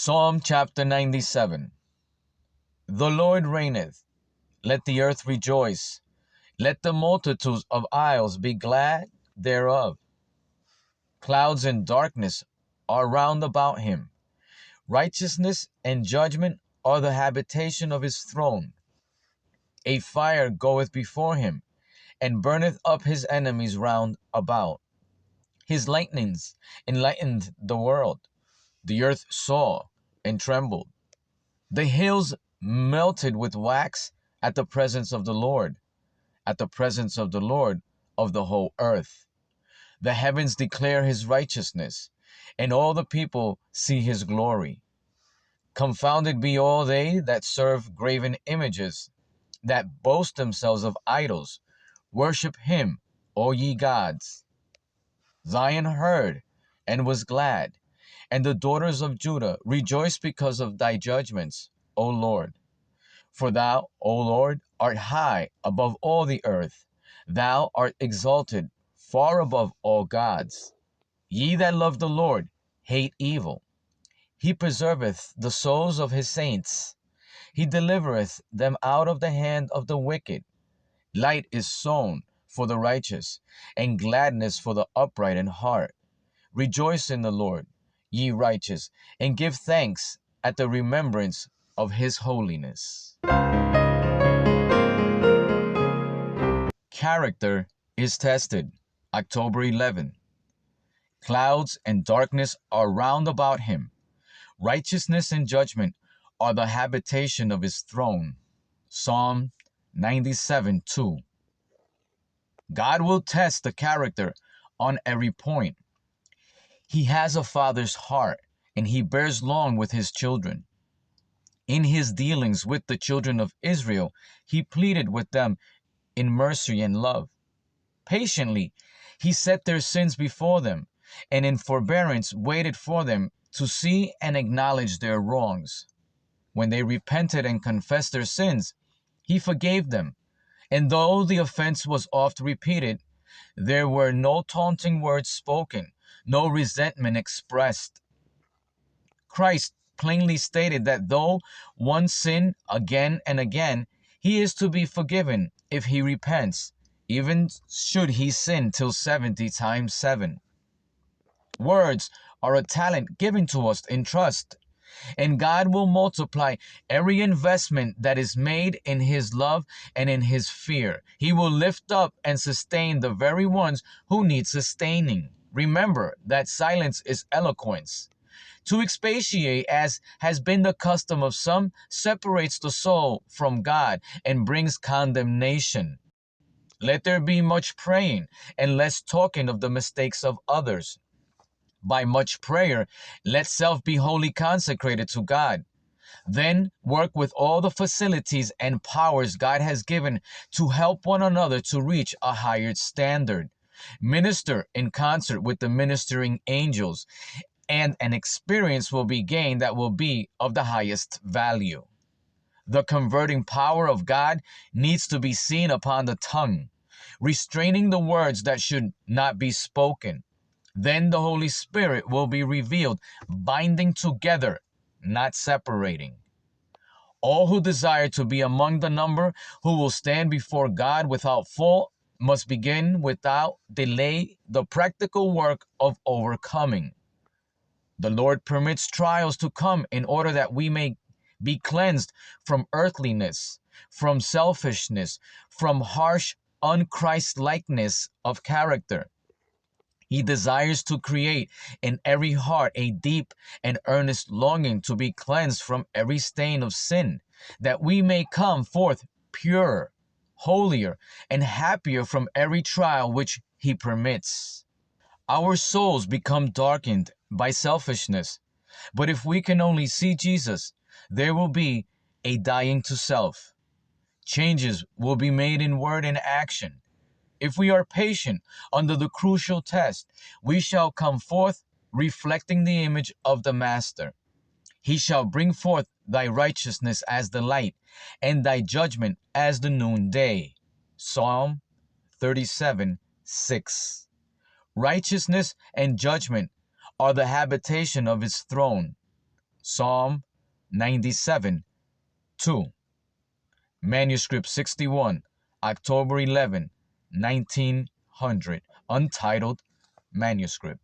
Psalm chapter 97. The Lord reigneth. Let the earth rejoice. Let the multitudes of isles be glad thereof. Clouds and darkness are round about him. Righteousness and judgment are the habitation of his throne. A fire goeth before him, and burneth up his enemies round about. His lightnings enlightened the world. The earth saw and trembled. The hills melted with wax at the presence of the Lord, at the presence of the Lord of the whole earth. The heavens declare his righteousness, and all the people see his glory. Confounded be all they that serve graven images, that boast themselves of idols. Worship him, O ye gods. Zion heard and was glad, and the daughters of Judah rejoiced because of thy judgments, O Lord. For thou, O Lord, art high above all the earth. Thou art exalted far above all gods. Ye that love the Lord hate evil. He preserveth the souls of his saints. He delivereth them out of the hand of the wicked. Light is sown for the righteous, and gladness for the upright in heart. Rejoice in the Lord, ye righteous, and give thanks at the remembrance of his holiness. Character is tested. October 11. Clouds and darkness are round about him. Righteousness and judgment are the habitation of his throne. Psalm 97:2. God will test the character on every point. He has a father's heart, and he bears long with his children. In his dealings with the children of Israel, he pleaded with them in mercy and love. Patiently, he set their sins before them, and in forbearance waited for them to see and acknowledge their wrongs. When they repented and confessed their sins, he forgave them. And though the offense was oft repeated, there were no taunting words spoken, no resentment expressed. Christ plainly stated that though one sin again and again, he is to be forgiven if he repents, even should he sin till 70 times 7. Words are a talent given to us in trust, and God will multiply every investment that is made in his love and in his fear. He will lift up and sustain the very ones who need sustaining. Remember that silence is eloquence. To expatiate, as has been the custom of some, separates the soul from God and brings condemnation. Let there be much praying and less talking of the mistakes of others. By much prayer, let self be wholly consecrated to God. Then work with all the facilities and powers God has given to help one another to reach a higher standard. Minister in concert with the ministering angels, and an experience will be gained that will be of the highest value. The converting power of God needs to be seen upon the tongue, restraining the words that should not be spoken. Then the Holy Spirit will be revealed, binding together, not separating. All who desire to be among the number who will stand before God without fault must begin without delay the practical work of overcoming. The Lord permits trials to come in order that we may be cleansed from earthliness, from selfishness, from harsh unChristlikeness of character. He desires to create in every heart a deep and earnest longing to be cleansed from every stain of sin, that we may come forth purer, holier, and happier from every trial which he permits. Our souls become darkened by selfishness, but if we can only see Jesus, there will be a dying to self. Changes will be made in word and action. If we are patient under the crucial test, we shall come forth reflecting the image of the Master. He shall bring forth thy righteousness as the light, and thy judgment as the noonday. Psalm 37:6. Righteousness and judgment are the habitation of his throne. Psalm 97, 2. Manuscript 61, October 11, 1900. Untitled manuscript.